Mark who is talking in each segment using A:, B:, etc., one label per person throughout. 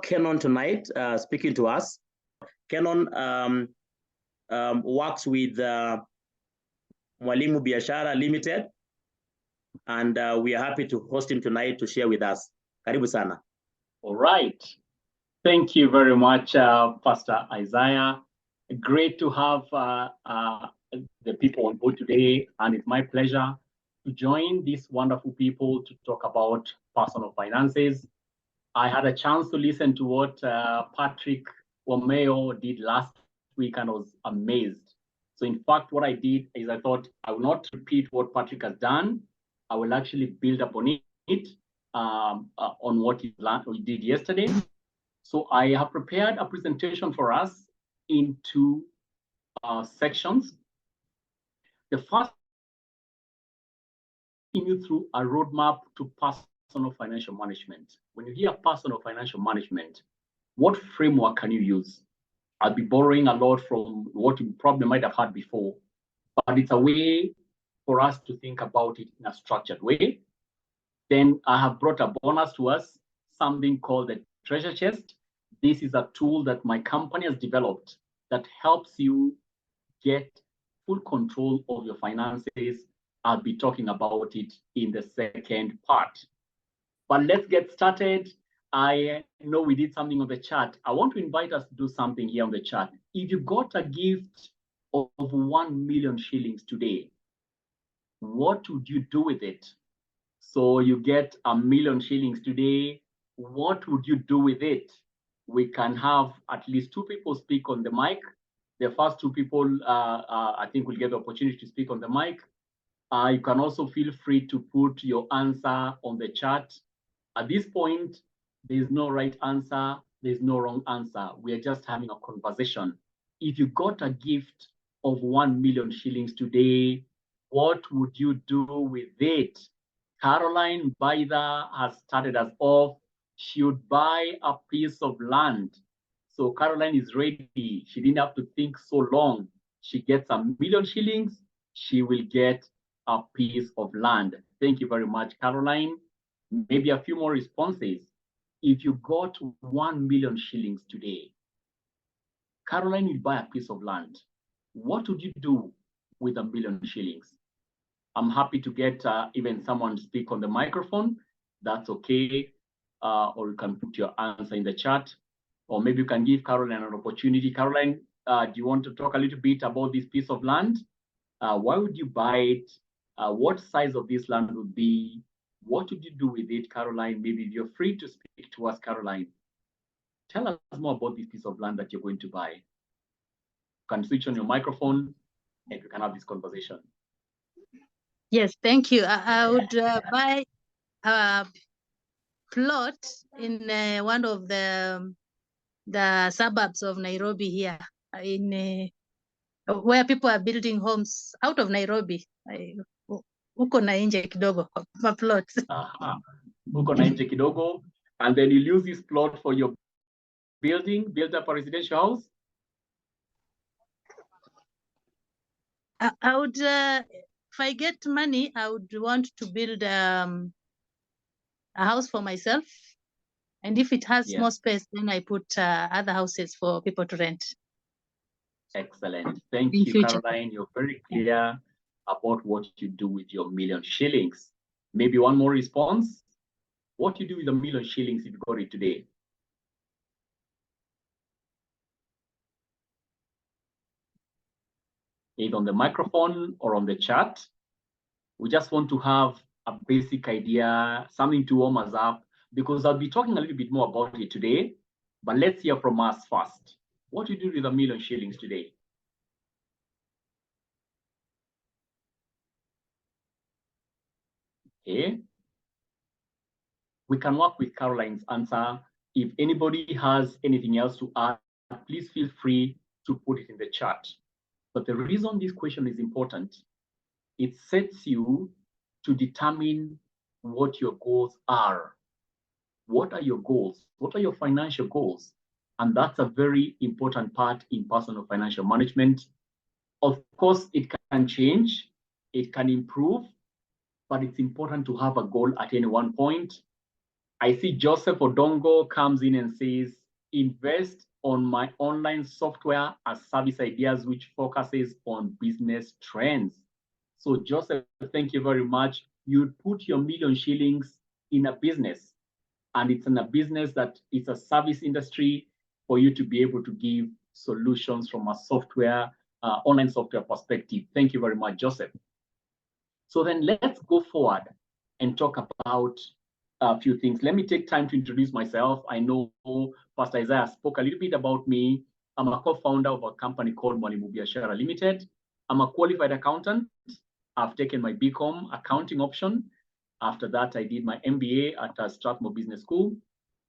A: Kennon tonight, speaking to us. Kennon works with Mwalimu Biashara Ltd, and we are happy to host him tonight to share with us. Karibu sana.
B: All right. Thank you very much, Pastor Isaiah. Great to have the people on board today, and it's my pleasure to join these wonderful people to talk about personal finances. I had a chance to listen to what Patrick Omeo did last week, and I was amazed. So in fact, what I did is I thought I will not repeat what Patrick has done. I will actually build upon it on what he did yesterday. So I have prepared a presentation for us in two sections. The first, you through a roadmap to personal financial management. When you hear personal financial management, what framework can you use? I'll be borrowing a lot from what you probably might have had before, but it's a way for us to think about it in a structured way. Then I have brought a bonus to us, something called the treasure chest. This is a tool that my company has developed that helps you get full control of your finances. I'll be talking about it in the second part. But let's get started. I know we did something on the chat. I want to invite us to do something here on the chat. If you got a gift of 1 million shillings today, what would you do with it? So you get 1 million shillings today, what would you do with it? We can have at least 2 people speak on the mic. The first 2 people, I think, will get the opportunity to speak on the mic. You can also feel free to put your answer on the chat. At this point, there's no right answer, there's no wrong answer. We are just having a conversation. If you got a gift of 1 million shillings today, what would you do with it? Caroline Baida has started us off. She would buy a piece of land. So Caroline is ready. She didn't have to think so long. She gets 1 million shillings. She will get a piece of land. Thank you very much, Caroline. Maybe a few more responses. If you got 1 million shillings today, Caroline will buy a piece of land. What would you do with 1 million shillings? I'm happy to get even someone to speak on the microphone. That's okay. Or you can put your answer in the chat. Or maybe you can give Caroline an opportunity. Caroline, do you want to talk a little bit about this piece of land? Why would you buy it? What size of this land would be? What would you do with it, Caroline? Maybe you're free to speak to us, Caroline. Tell us more about this piece of land that you're going to buy. You can switch on your microphone and we can have this conversation.
C: Yes, thank you. I would buy a plot in one of the suburbs of Nairobi here, in where people are building homes out of Nairobi. Huko na nje kidogo, my plot.
B: Huko na nje kidogo, and then you use this plot for your build up a residential house.
C: I would, if I get money, I would want to build a house for myself. And if it has more space, then I put other houses for people to rent.
B: Excellent. Thank you, Caroline. You're very clear about what you do with your 1 million shillings. Maybe one more response. What you do with 1 million shillings if you got it today? Either on the microphone or on the chat. We just want to have a basic idea, something to warm us up, because I'll be talking a little bit more about it today, but let's hear from us first. What do you do with 1 million shillings today? Okay. We can work with Caroline's answer. If anybody has anything else to add, please feel free to put it in the chat. But the reason this question is important, it sets you to determine what your goals are. What are your goals? What are your financial goals? And that's a very important part in personal financial management. Of course, it can change, it can improve, but it's important to have a goal at any one point. I see Joseph Odongo comes in and says, invest on my online software as service ideas, which focuses on business trends. So Joseph, thank you very much. You put your million shillings in a business, and it's in a business that it's a service industry for you to be able to give solutions from a software, online software perspective. Thank you very much, Joseph. So then let's go forward and talk about a few things. Let me take time to introduce myself. I know Pastor Isaiah spoke a little bit about me. I'm a co-founder of a company called Mwalimu Biashara Ltd. I'm a qualified accountant. I've taken my BCom accounting option. After that, I did my MBA at Strathmore Business School.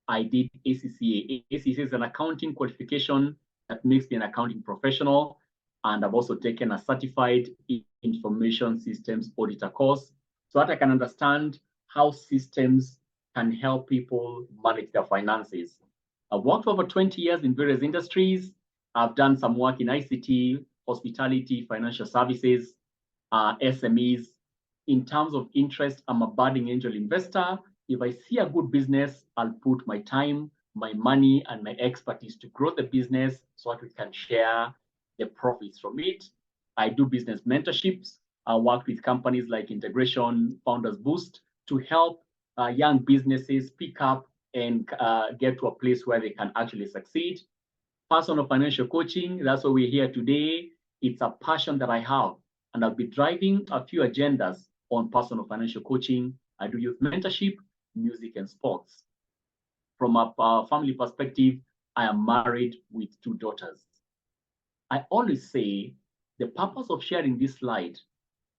B: I did ACCA. ACCA is an accounting qualification that makes me an accounting professional. And I've also taken a certified information systems auditor course so that I can understand how systems can help people manage their finances. I've worked for over 20 years in various industries. I've done some work in ICT, hospitality, financial services, SMEs. In terms of interest, I'm a budding angel investor. If I see a good business, I'll put my time, my money, and my expertise to grow the business so that we can share the profits from it. I do business mentorships. I work with companies like Integration, Founders Boost to help young businesses pick up and get to a place where they can actually succeed. Personal financial coaching, that's why we're here today. It's a passion that I have, and I'll be driving a few agendas on personal financial coaching. I do youth mentorship, music, and sports. From a family perspective, I am married with 2 daughters. I always say the purpose of sharing this slide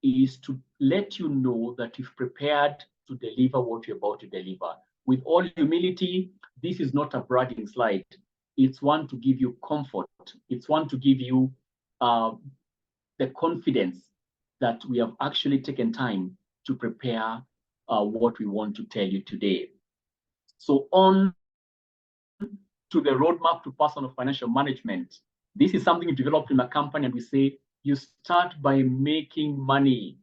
B: is to let you know that you've prepared to deliver what you're about to deliver. With all humility, this is not a bragging slide. It's one to give you comfort. It's one to give you the confidence that we have actually taken time to prepare what we want to tell you today. So on to the roadmap to personal financial management. This is something we developed in a company, and we say you start by making money.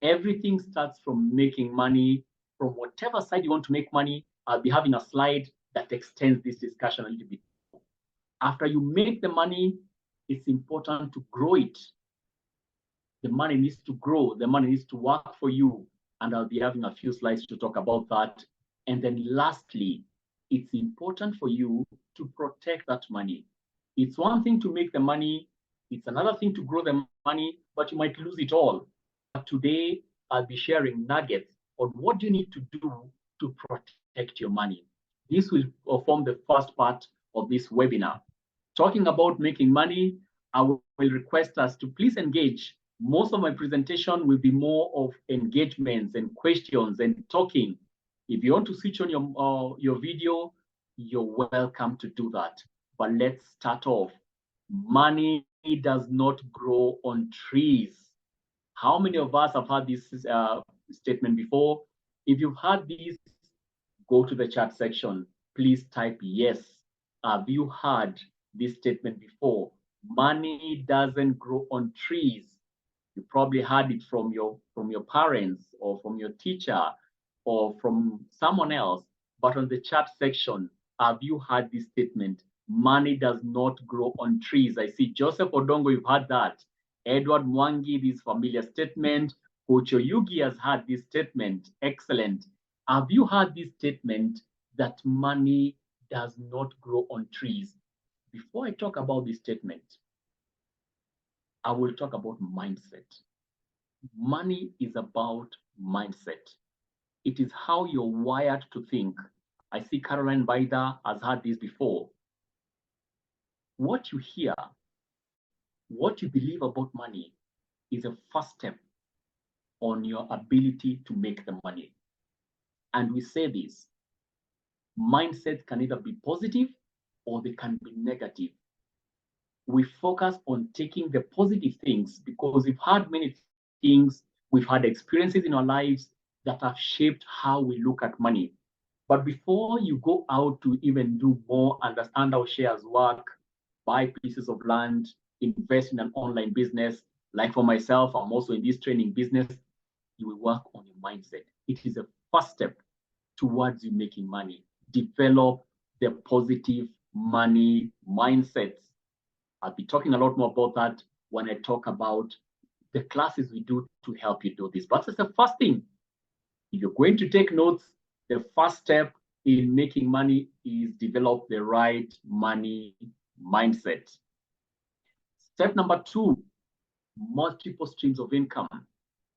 B: Everything starts from making money. From whatever side you want to make money, I'll be having a slide that extends this discussion a little bit. After you make the money, it's important to grow it. The money needs to grow. The money needs to work for you. And I'll be having a few slides to talk about that. And then lastly, it's important for you to protect that money. It's one thing to make the money. It's another thing to grow the money, but you might lose it all. But today, I'll be sharing nuggets on what you need to do to protect your money. This will form the first part of this webinar. Talking about making money, I will request us to please engage. Most of my presentation will be more of engagements and questions and talking. If you want to switch on your video, you're welcome to do that. But let's start off. Money does not grow on trees. How many of us have heard this statement before? If you've heard this, go to the chat section. Please type yes. Have you heard this statement before? Money doesn't grow on trees. You probably heard it from your parents or from your teacher or from someone else. But on the chat section, have you heard this statement? Money does not grow on trees. I see Joseph Odongo, you've heard that. Edward Mwangi, this familiar statement. Coach Oyugi has heard this statement. Excellent. Have you heard this statement that money does not grow on trees? Before I talk about this statement, I will talk about mindset. Money is about mindset. It is how you're wired to think. I see Caroline Baida has heard this before. What you hear, what you believe about money is a first step on your ability to make the money. And we say this, mindset can either be positive or they can be negative. We focus on taking the positive things because we've had many things, we've had experiences in our lives that have shaped how we look at money. But before you go out to even do more, understand how shares work, buy pieces of land, invest in an online business, like for myself, I'm also in this training business, you will work on your mindset. It is a first step towards you making money. Develop the positive money mindsets. I'll be talking a lot more about that when I talk about the classes we do to help you do this. But that's the first thing. If you're going to take notes, the first step in making money is develop the right money mindset. Step number 2, multiple streams of income.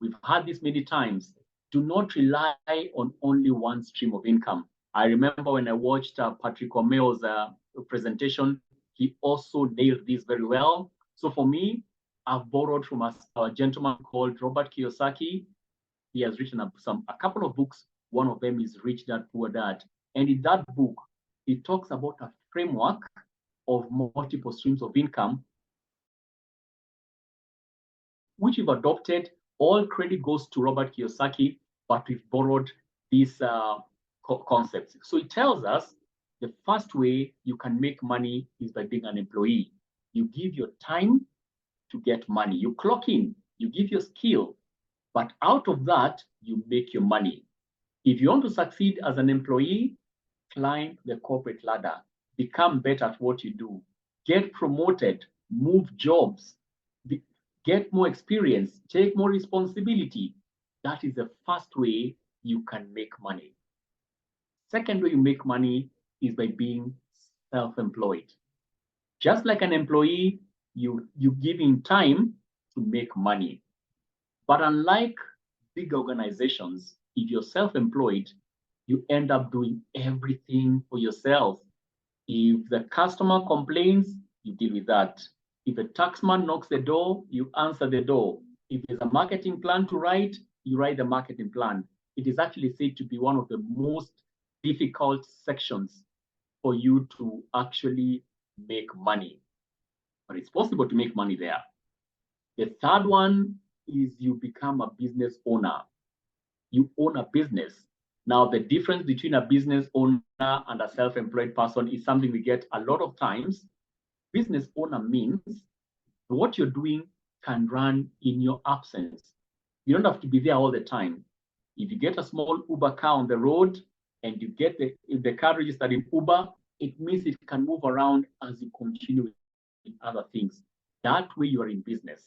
B: We've had this many times. Do not rely on only one stream of income. I remember when I watched Patrick Omeo's presentation, he also nailed this very well. So for me, I've borrowed from a gentleman called Robert Kiyosaki. He has written a couple of books. One of them is Rich Dad, Poor Dad. And in that book, he talks about a framework of multiple streams of income, which we've adopted. All credit goes to Robert Kiyosaki, but we've borrowed these concepts. So it tells us the first way you can make money is by being an employee. You give your time to get money. You clock in, you give your skill, but out of that, you make your money. If you want to succeed as an employee, climb the corporate ladder, become better at what you do, get promoted, move jobs, get more experience, take more responsibility. That is the first way you can make money. Second way you make money is by being self-employed. Just like an employee, you give in time to make money. But unlike big organizations, if you're self-employed, you end up doing everything for yourself. If the customer complains, you deal with that. If a taxman knocks the door, you answer the door. If there's a marketing plan to write, you write the marketing plan. It is actually said to be one of the most difficult sections for you to actually make money. But it's possible to make money there. The third one is you become a business owner. You own a business. Now, the difference between a business owner and a self-employed person is something we get a lot of times. Business owner means what you're doing can run in your absence. You don't have to be there all the time. If you get a small Uber car on the road and you get the car registered in Uber, it means it can move around as you continue with other things. That way you are in business.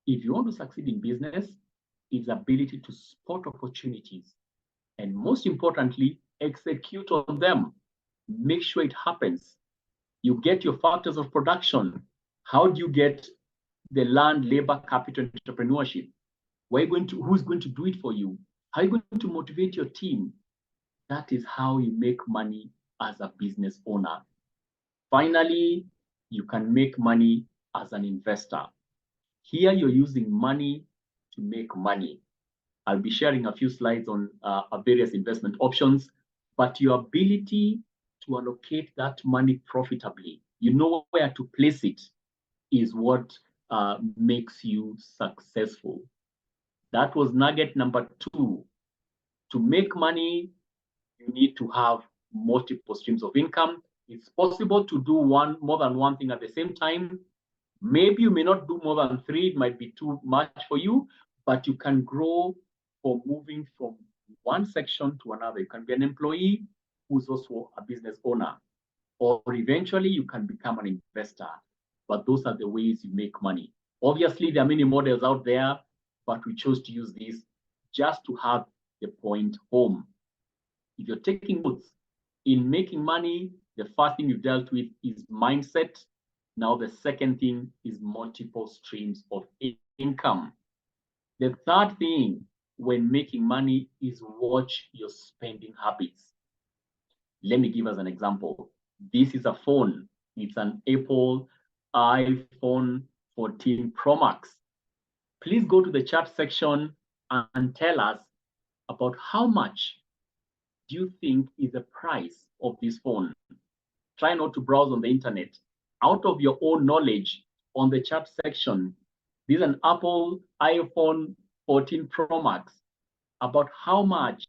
B: If you want to succeed in business, it's ability to spot opportunities and most importantly, execute on them. Make sure it happens. You get your factors of production. How do you get the land, labor, capital, entrepreneurship? Who's going to do it for you? How are you going to motivate your team? That is how you make money as a business owner. Finally, you can make money as an investor. Here you're using money to make money. I'll be sharing a few slides on various investment options, but your ability to allocate that money profitably, you know where to place it, is what makes you successful. That was nugget number 2. To make money, you need to have multiple streams of income. It's possible to do more than one thing at the same time. Maybe you may not do more than 3, it might be too much for you, but you can grow for moving from one section to another. You can be an employee who's also a business owner, or eventually you can become an investor. But those are the ways you make money. Obviously, there are many models out there, but we chose to use these just to have the point home. If you're taking notes, in making money, the first thing you've dealt with is mindset. Now, the second thing is multiple streams of income. The third thing when making money is watch your spending habits. Let me give us an example. This is a phone. It's an Apple iPhone 14 Pro Max. Please go to the chat section and tell us about how much do you think is the price of this phone. Try not to browse on the internet. Out of your own knowledge, on the chat section, this is an Apple iPhone 14 Pro Max. About how much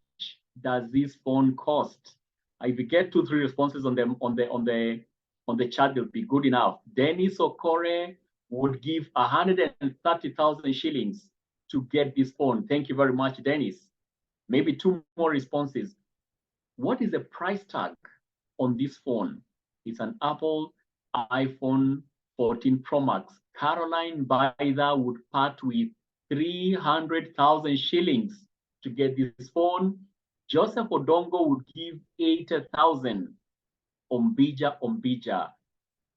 B: does this phone cost? If you get 2-3 responses on the chat, they'll be good enough. Dennis Okore would give 130,000 shillings to get this phone. Thank you very much, Dennis. Maybe 2 more responses. What is the price tag on this phone? It's an Apple iPhone 14 Pro Max. Caroline Baida would part with 300,000 shillings to get this phone. Joseph Odongo would give 80,000. Ombija.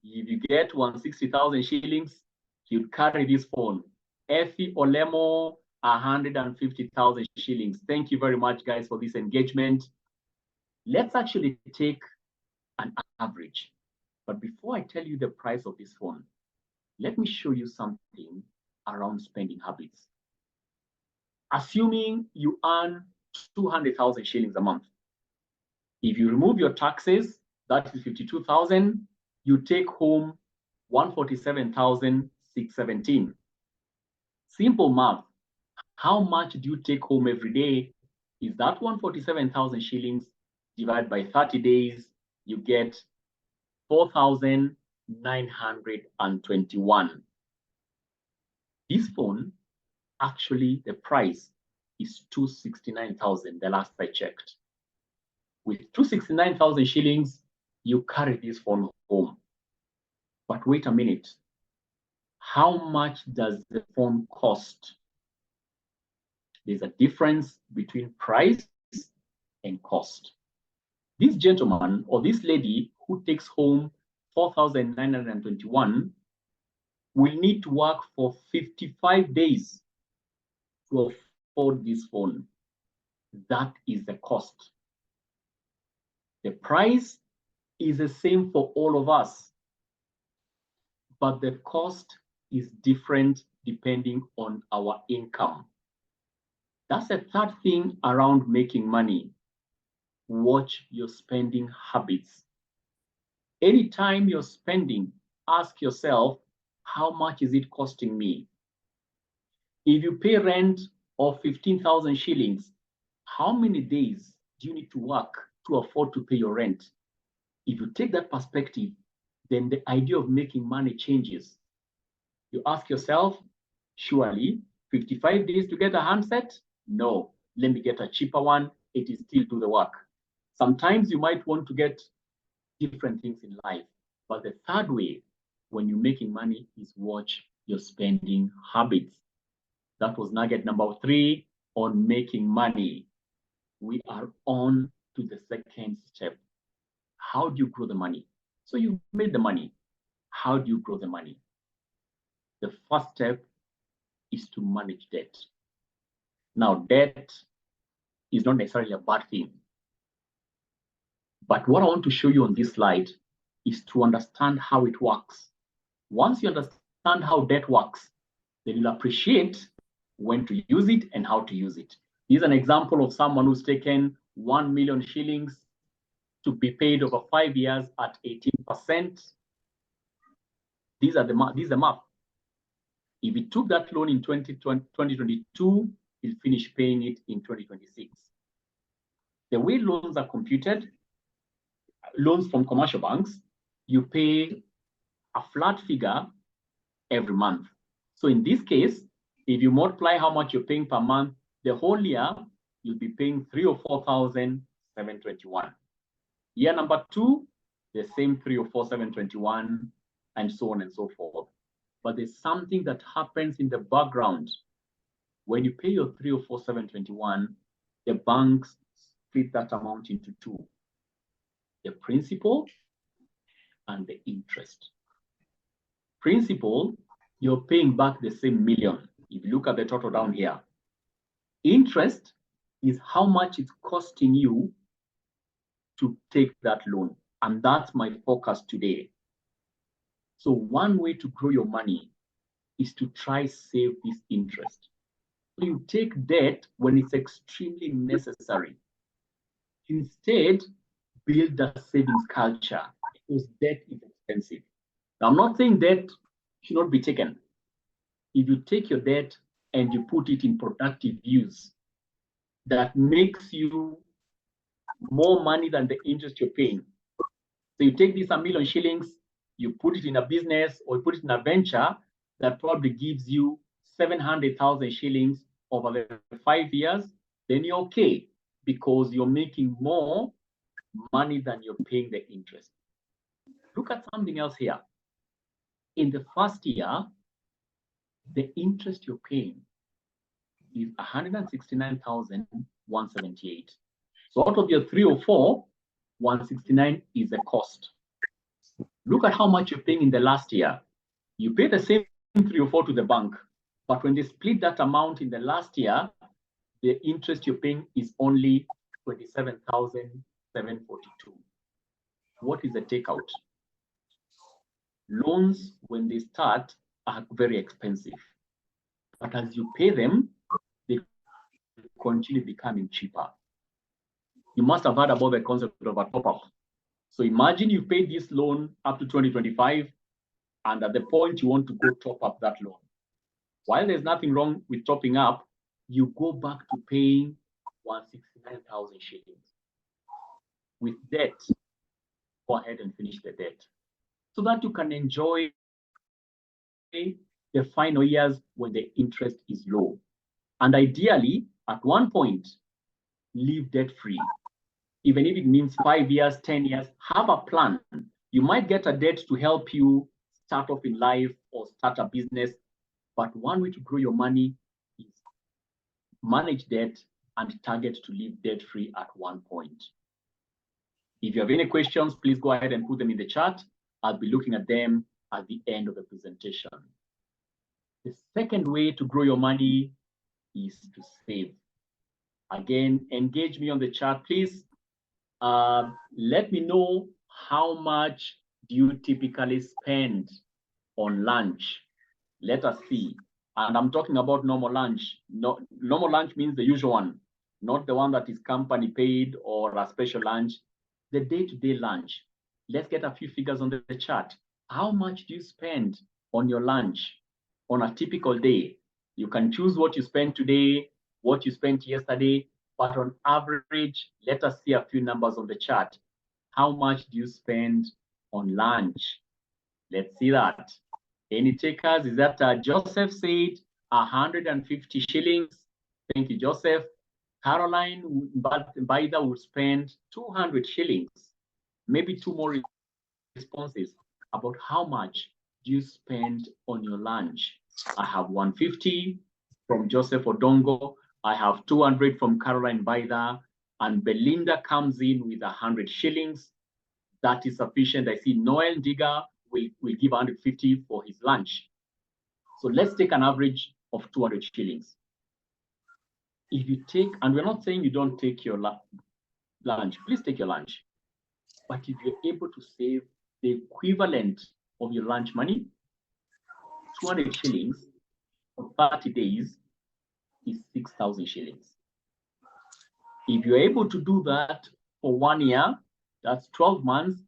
B: If you get 160,000 shillings, you'd carry this phone. Effie Olemo, 150,000 shillings. Thank you very much, guys, for this engagement. Let's actually take an average. But before I tell you the price of this phone, let me show you something around spending habits. Assuming you earn 200,000 shillings a month. If you remove your taxes, that is 52,000, you take home 147,617. Simple math. How much do you take home every day? Is that 147,000 shillings divided by 30 days, you get 4,921. This phone, actually, the price is 269,000 the last I checked. With 269,000 shillings, you carry this phone home. But wait a minute. How much does the phone cost? There's a difference between price and cost. This gentleman or this lady who takes home 4,921 will need to work for 55 days to afford this phone. That is the cost. The price is the same for all of us, but the cost is different depending on our income. That's the third thing around making money. Watch your spending habits. Anytime you're spending, ask yourself, how much is it costing me? If you pay rent of 15,000 shillings, how many days do you need to work to afford to pay your rent? If you take that perspective, then the idea of making money changes. You ask yourself, surely 55 days to get a handset? No, let me get a cheaper one. It is still do the work. Sometimes you might want to get different things in life. But the third way, when you're making money, is watch your spending habits. That was nugget number 3 on making money. We are on to the second step. How do you grow the money? So you made the money. How do you grow the money? The first step is to manage debt. Now, debt is not necessarily a bad thing. But what I want to show you on this slide is to understand how it works. Once you understand how debt works, then you'll appreciate when to use it and how to use it. Here's an example of someone who's taken 1 million shillings to be paid over 5 years at 18%. These are the math. If he took that loan in 2022, he'll finish paying it in 2026. The way loans are computed, loans from commercial banks, you pay a flat figure every month. So in this case, if you multiply how much you're paying per month, the whole year, you'll be paying 3,000 or 4,721. Year number 2, the same 3,000 or 4,721, and so on and so forth. But there's something that happens in the background. When you pay your 3,000 or 4,721, the banks split that amount into 2. The principal and the interest. Principal, you're paying back the same million. If you look at the total down here. Interest is how much it's costing you to take that loan. And that's my focus today. So one way to grow your money is to try save this interest. So you take debt when it's extremely necessary. Instead, build a savings culture because debt is expensive. Now, I'm not saying debt should not be taken. If you take your debt and you put it in productive use, that makes you more money than the interest you're paying. So you take this 1 million shillings, you put it in a business or you put it in a venture that probably gives you 700,000 shillings over the 5 years. then you're okay, because you're making more money than you're paying the interest. Look at something else here. In the first year, the interest you're paying is 169,178. So out of your 304, 169 is the cost. Look at how much you're paying in the last year. You pay the same 304 to the bank, but when they split that amount in the last year, the interest you're paying is only 27,742. What is the takeout? Loans, when they start, are very expensive, but as you pay them, they continue becoming cheaper. You must have heard about the concept of a top-up. So imagine you paid this loan up to 2025, and at the point you want to go top up that loan. While there's nothing wrong with topping up, you go back to paying 169,000 shillings. With debt, go ahead and finish the debt, so that you can enjoy the final years when the interest is low. And ideally, at one point, live debt-free. Even if it means 5 years, 10 years, have a plan. You might get a debt to help you start off in life or start a business, but one way to grow your money is manage debt and target to live debt-free at one point. If you have any questions, please go ahead and put them in the chat. I'll be looking at them at the end of the presentation. The second way to grow your money is to save. Again, engage me on the chat, please. Let me know how much do you typically spend on lunch. Let us see. And I'm talking about normal lunch. No, normal lunch means the usual one, not the one that is company paid or a special lunch. The day-to-day lunch. Let's get a few figures on the chat. How much do you spend on your lunch on a typical day? You can choose what you spent today, what you spent yesterday, but on average, let us see a few numbers on the chart. How much do you spend on lunch? Let's see that. Any takers? Is that Joseph said 150 shillings? Thank you, Joseph. Caroline Baida would spend 200 shillings. Maybe two more responses about how much do you spend on your lunch. I have 150 from Joseph Odongo. I have 200 from Caroline Baida, and Belinda comes in with 100 shillings. That is sufficient. I see Noel Digger will give 150 for his lunch. So let's take an average of 200 shillings. If you take, and we're not saying you don't take your lunch, please take your lunch. But if you're able to save the equivalent of your lunch money, 200 shillings for 30 days is 6,000 shillings. If you're able to do that for 1 year, that's 12 months,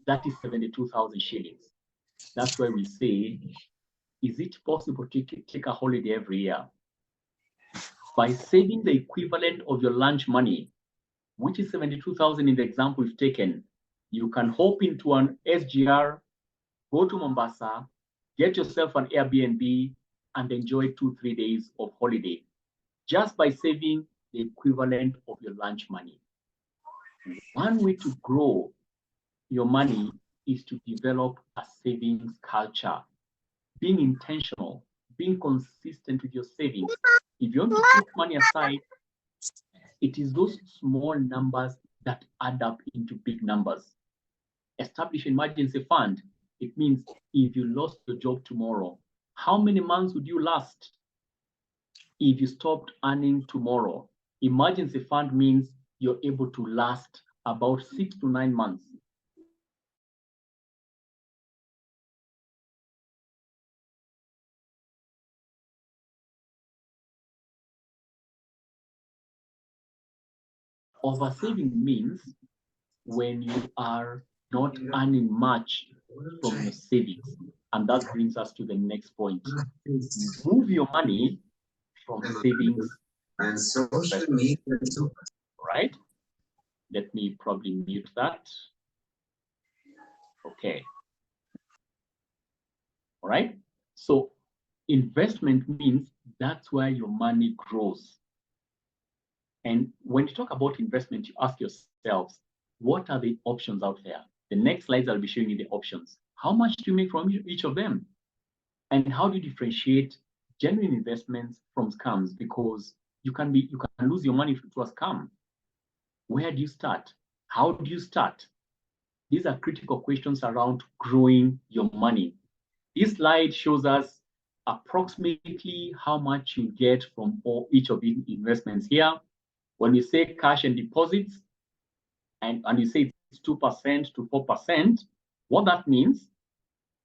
B: that is 72,000 shillings. That's why we say, is it possible to take a holiday every year? By saving the equivalent of your lunch money, which is 72,000 in the example we've taken, you can hop into an SGR, go to Mombasa, get yourself an Airbnb, and enjoy 2-3 days of holiday, just by saving the equivalent of your lunch money. One way to grow your money is to develop a savings culture, being intentional, being consistent with your savings. If you want to put money aside, it is those small numbers that add up into big numbers. Establish an emergency fund. It means if you lost your job tomorrow, how many months would you last if you stopped earning tomorrow? Emergency fund means you're able to last about 6 to 9 months. Oversaving means when you are not earning much from your savings. And that brings us to the next point. Move your money from savings and social media. Right? Let me probably mute that. Okay. All right. So investment means that's where your money grows. And when you talk about investment, you ask yourselves, what are the options out there? The next slides I'll be showing you the options. How much do you make from each of them? And how do you differentiate genuine investments from scams? Because you can lose your money to a scam. Where do you start? How do you start? These are critical questions around growing your money. This slide shows us approximately how much you get from each of the investments here. When you say cash and deposits, and you say it's 2% to 4%, what that means,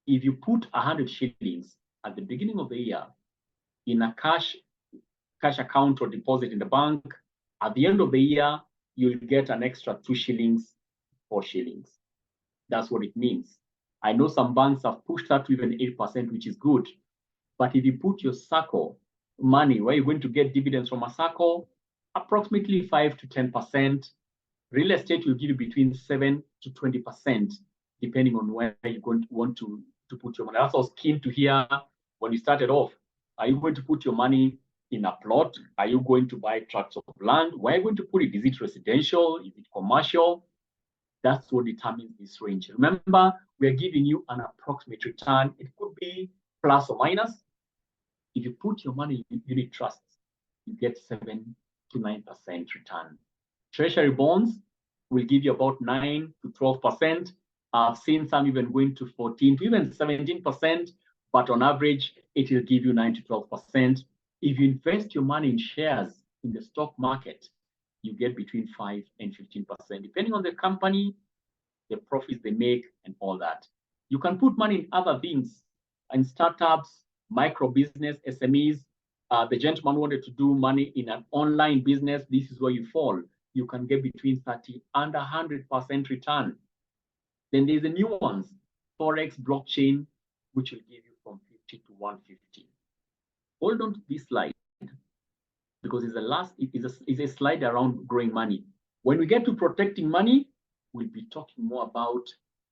B: if you put 100 shillings at the beginning of the year in a cash account or deposit in the bank, at the end of the year, you'll get an extra 2 shillings, 4 shillings. That's what it means. I know some banks have pushed that to even 8%, which is good. But if you put your circle money, where you're going to get dividends from a circle, approximately 5 to 10%. Real estate will give you between 7 to 20%, depending on where you're going to want to put your money. That's what I was keen to hear when you started off. Are you going to put your money in a plot? Are you going to buy tracts of land? Where are you going to put it? Is it residential? Is it commercial? That's what determines this range. Remember, we are giving you an approximate return. It could be plus or minus. If you put your money in unit trusts, you get 7 to 9% return. Treasury bonds will give you about 9 to 12%. I've seen some even going to 14 to even 17%, but on average, it will give you 9 to 12%. If you invest your money in shares in the stock market, you get between 5 and 15%, depending on the company, the profits they make, and all that. You can put money in other things, in startups, micro business, SMEs. The gentleman wanted to do money in an online business. This is where you fall. You can get between 30 and 100% return. Then there's the new ones, Forex, blockchain, which will give you from 50 to 150. Hold on to this slide, because it's a slide around growing money. When we get to protecting money, we'll be talking more about,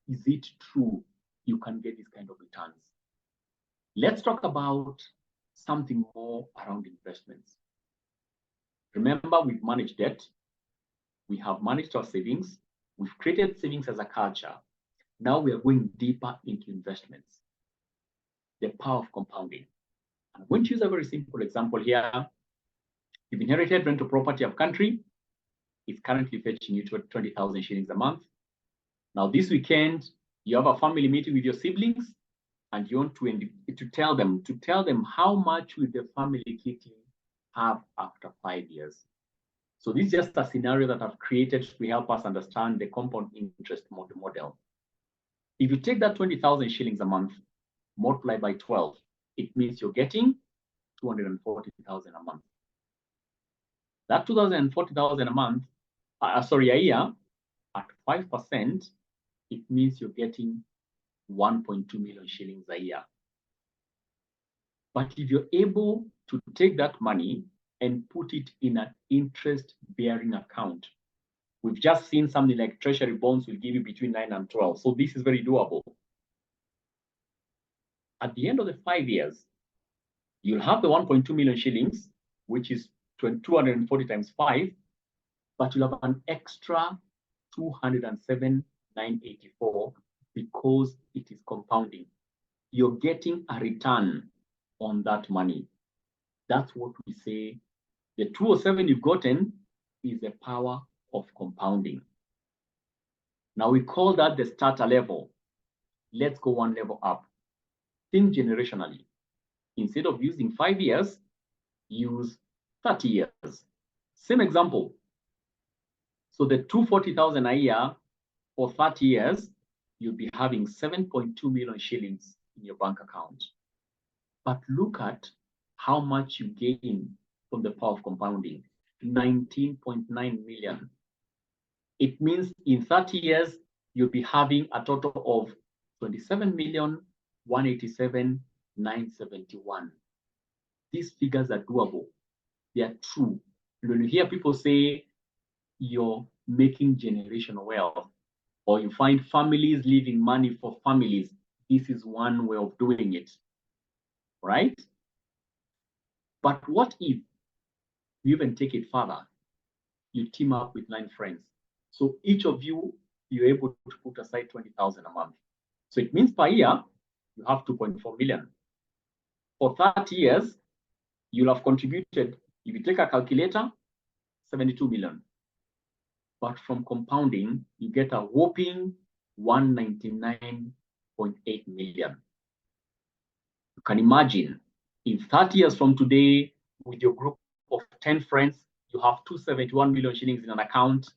B: is it true you can get this kind of returns? Let's talk about something more around investments. Remember, we've managed debt. We have managed our savings. We've created savings as a culture. Now we are going deeper into investments. The power of compounding. I'm going to use a very simple example here. You've inherited rental property of country. It's currently fetching you 20,000 shillings a month. Now this weekend, you have a family meeting with your siblings, and you want to tell them how much will the family quickly have after 5 years. So this is just a scenario that I've created to help us understand the compound interest model. If you take that 20,000 shillings a month, multiply by 12, it means you're getting 240,000 a month. That 240,000 a month, a year, at 5%, it means you're getting 1.2 million shillings a year. But if you're able to take that money and put it in an interest-bearing account, we've just seen something like treasury bonds will give you between 9 and 12. So this is very doable. At the end of the 5 years, you'll have the 1.2 million shillings, which is 240 times 5, but you'll have an extra 207,984 because it is compounding. You're getting a return on that money. That's what we say. The 207 you've gotten is the power of compounding. Now we call that the starter level. Let's go one level up. Think generationally. Instead of using 5 years, use 30 years. Same example. So the 240,000 a year for 30 years, you'll be having 7.2 million shillings in your bank account. But look at how much you gain from the power of compounding, 19.9 million. It means in 30 years, you'll be having a total of 27,187,971. These figures are doable. They are true. When you hear people say you're making generational wealth, or you find families leaving money for families, this is one way of doing it, right? But what if you even take it further? you team up with 9 friends. So each of you, you're able to put aside 20,000 a month. So it means per year, you have 2.4 million. For 30 years, you'll have contributed, if you take a calculator, 72 million. But from compounding, you get a whopping 199.8 million. You can imagine, in 30 years from today, with your group of 10 friends, you have 271 million shillings in an account.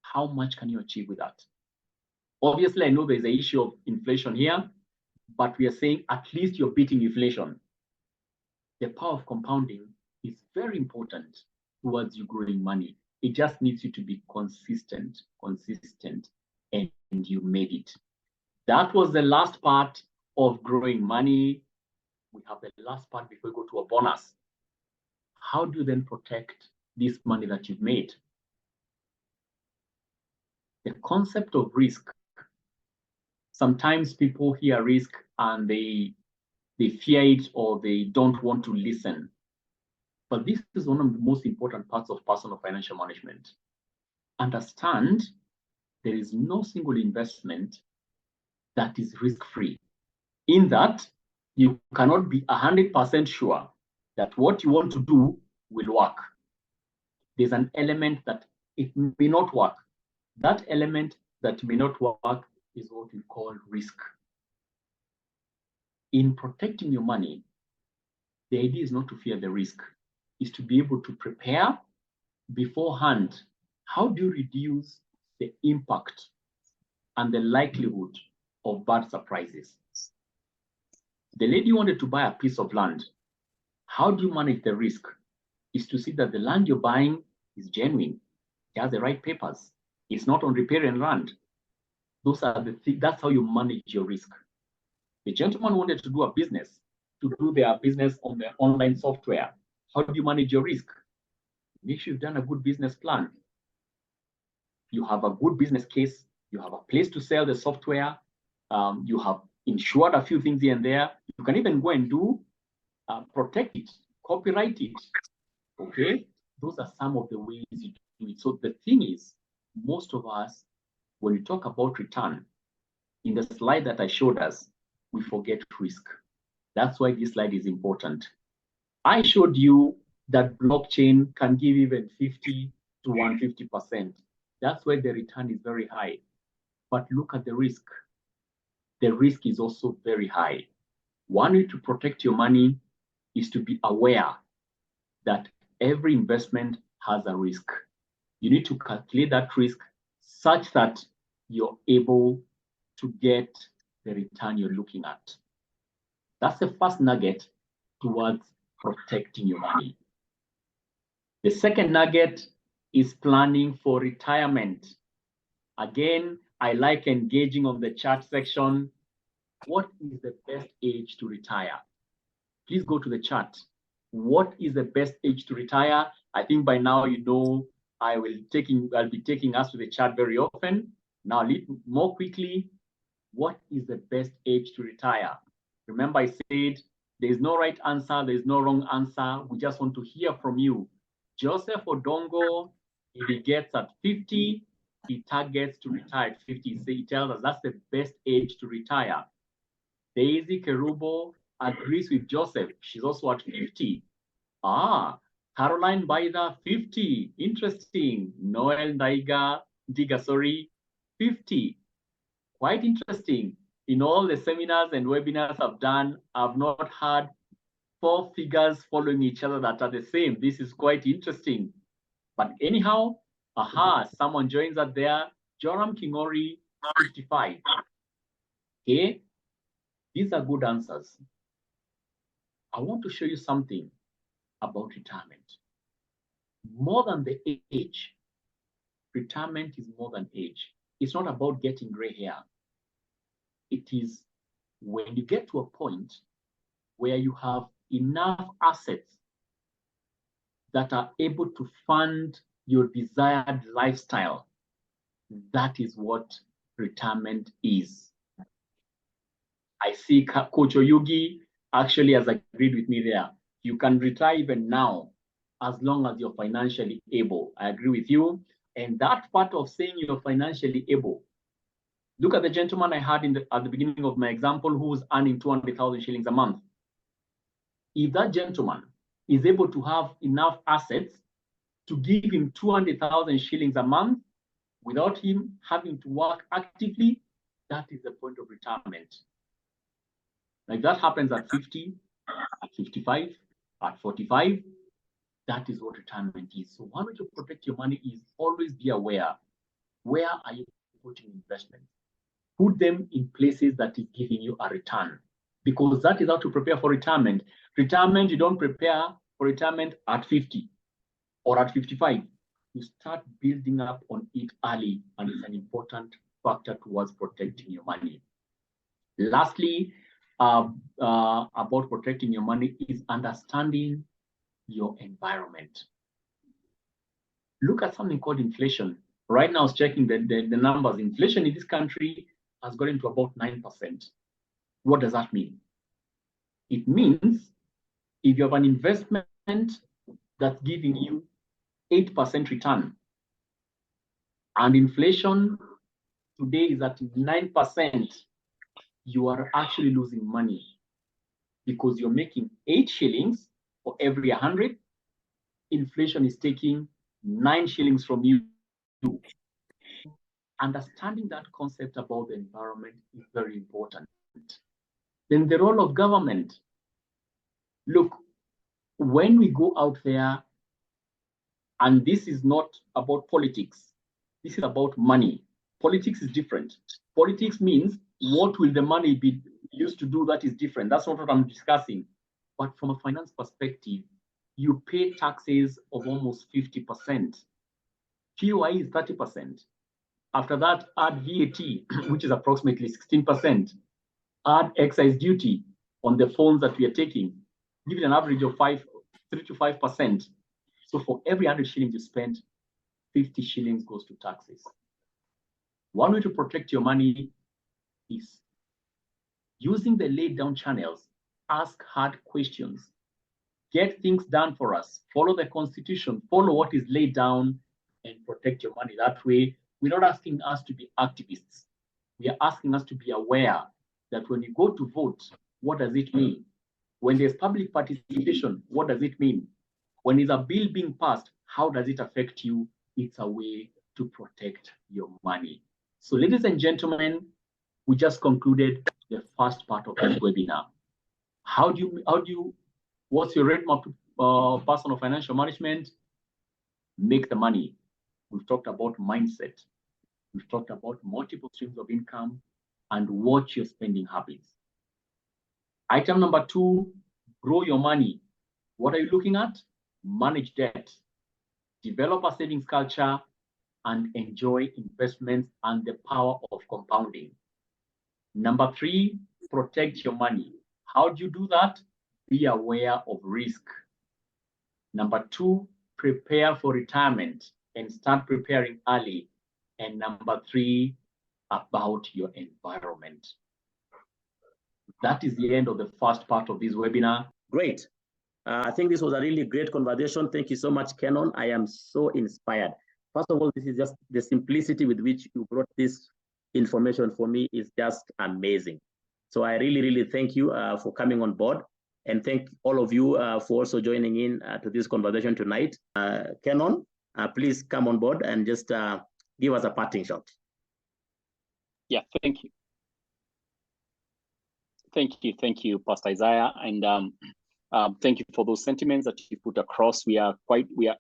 B: How much can you achieve with that? Obviously, I know there's an issue of inflation here, but we are saying at least you're beating inflation. The power of compounding is very important towards you growing money. It just needs you to be consistent, and you made it. That was the last part of growing money. We have the last part before we go to a bonus. How do you then protect this money that you've made? The concept of risk. Sometimes people hear risk and they fear it or they don't want to listen. But this is one of the most important parts of personal financial management. Understand there is no single investment that is risk-free. In that, you cannot be 100% sure that what you want to do will work. There's an element that it may not work. That element that may not work is what we call risk. In protecting your money, the idea is not to fear the risk, is to be able to prepare beforehand. How do you reduce the impact and the likelihood of bad surprises? The lady wanted to buy a piece of land. How do you manage the risk? Is to see that the land you're buying is genuine. It has the right papers. It's not on riparian land. Those are the things. That's how you manage your risk. The gentleman wanted to do a business, to do their business on the online software. How do you manage your risk? Make sure you've done a good business plan. You have a good business case. You have a place to sell the software. You have insured a few things here and there. You can even go and do protect it, copyright it. Okay, those are some of the ways you do it. So the thing is, most of us, when we talk about return, in the slide that I showed us, we forget risk. That's why this slide is important. I showed you that blockchain can give even 50 to 150%. That's why the return is very high. But look at the risk. The risk is also very high. One way to protect your money is to be aware that every investment has a risk. You need to calculate that risk such that you're able to get the return you're looking at. That's the first nugget towards protecting your money. The second nugget is planning for retirement. Again, I like engaging on the chat section. What is the best age to retire? Please go to the chat. What is the best age to retire? I think by now you know I'll be taking us to the chat very often. Now, a little more quickly, what is the best age to retire? Remember, I said there's no right answer, there's no wrong answer. We just want to hear from you. Joseph Odongo, if he gets at 50, he targets to retire at 50. So he tells us that's the best age to retire. Daisy Kerubo agrees with Joseph. She's also at 50. Caroline Baida, 50. Interesting. Noel Diga, 50. Quite interesting. In all the seminars and webinars I've done, I've not had 4 figures following each other that are the same. This is quite interesting. But anyhow, someone joins us there. Joram Kingori, 55. Okay, these are good answers. I want to show you something about retirement. More than the age, retirement is more than age. It's not about getting gray hair. It is when you get to a point where you have enough assets that are able to fund your desired lifestyle. That is what retirement is. I see Coach Oyugi actually has agreed with me there. You can retire even now. as long as you're financially able. I agree with you. And that part of saying you're financially able, look at the gentleman I had at the beginning of my example who was earning 200,000 shillings a month. If that gentleman is able to have enough assets to give him 200,000 shillings a month without him having to work actively, that is the point of retirement. Like that happens at 50, at 55, at 45. That is what retirement is. So one way to protect your money is always be aware. Where are you putting investments? Put them in places that is giving you a return, because that is how to prepare for retirement. Retirement, you don't prepare for retirement at 50 or at 55. You start building up on it early, and it's an important factor towards protecting your money. Lastly, about protecting your money is understanding your environment. Look at something called inflation. Right now, I was checking the numbers. Inflation in this country has gotten to about 9%. What does that mean? It means if you have an investment that's giving you 8% return, and inflation today is at 9%, you are actually losing money, because you're making 8 shillings for every 100. Inflation is taking 9 shillings from you. Understanding that concept about the environment is very important. Then the role of government. Look, when we go out there, and this is not about politics, this is about money. Politics is different. Politics means what will the money be used to do, that is different. That's not what I'm discussing. But from a finance perspective, you pay taxes of almost 50%. POI is 30%. After that, add VAT, which is approximately 16%. Add excise duty on the phones that we are taking, give it an average of 3 to 5%. So for every 100 shillings you spend, 50 shillings goes to taxes. One way to protect your money is using the laid down channels. Ask hard questions. Get things done for us. Follow the constitution. Follow what is laid down and protect your money. That way, we're not asking us to be activists. We are asking us to be aware that when you go to vote, what does it mean? When there's public participation, what does it mean? When is a bill being passed, how does it affect you? It's a way to protect your money. So ladies and gentlemen, we just concluded the first part of this webinar. What's your roadmap to personal financial management? Make the money. We've talked about mindset. We've talked about multiple streams of income and watch your spending habits. Item number 2, grow your money. What are you looking at? Manage debt, develop a savings culture, and enjoy investments and the power of compounding. Number 3, protect your money. How do you do that? Be aware of risk. Number 2, prepare for retirement and start preparing early. And number 3, about your environment. That is the end of the first part of this webinar.
A: Great. I think this was a really great conversation. Thank you so much, Kennon. I am so inspired. First of all, this is just the simplicity with which you brought this information for me is just amazing. So I really, really thank you for coming on board, and thank all of you for also joining in to this conversation tonight. Kennon, please come on board and just give us a parting shot.
D: Yeah, thank you. Thank you, Pastor Isaiah, and thank you for those sentiments that you put across. We are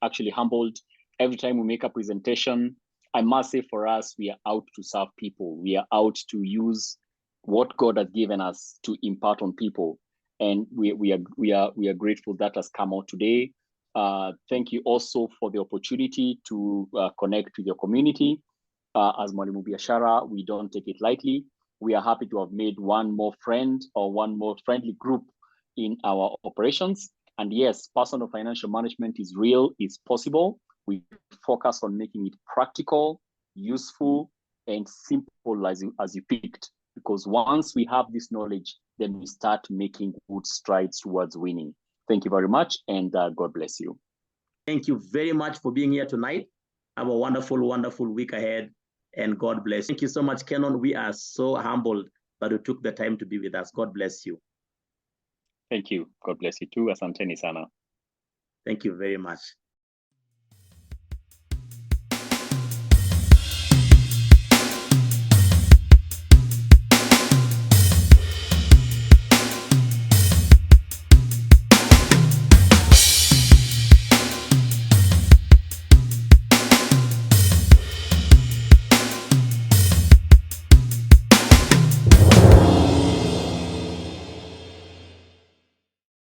D: actually humbled every time we make a presentation. I must say, for us, we are out to serve people. We are out to use what God has given us to impart on people, and we are grateful that has come out today. Thank you also for the opportunity to connect with your community. As Mwalimu Biashara, we don't take it lightly. We are happy to have made one more friend or one more friendly group in our operations. And yes, personal financial management is real, it's possible. We focus on making it practical, useful, and simple as you picked. Because once we have this knowledge, then we start making good strides towards winning. Thank you very much, and God bless you.
A: Thank you very much for being here tonight. Have a wonderful, wonderful week ahead, and God bless. Thank you so much, Kennon. We are so humbled that you took the time to be with us. God bless you.
D: Thank you. God bless you too. Asanteni sana.
A: Thank you very much.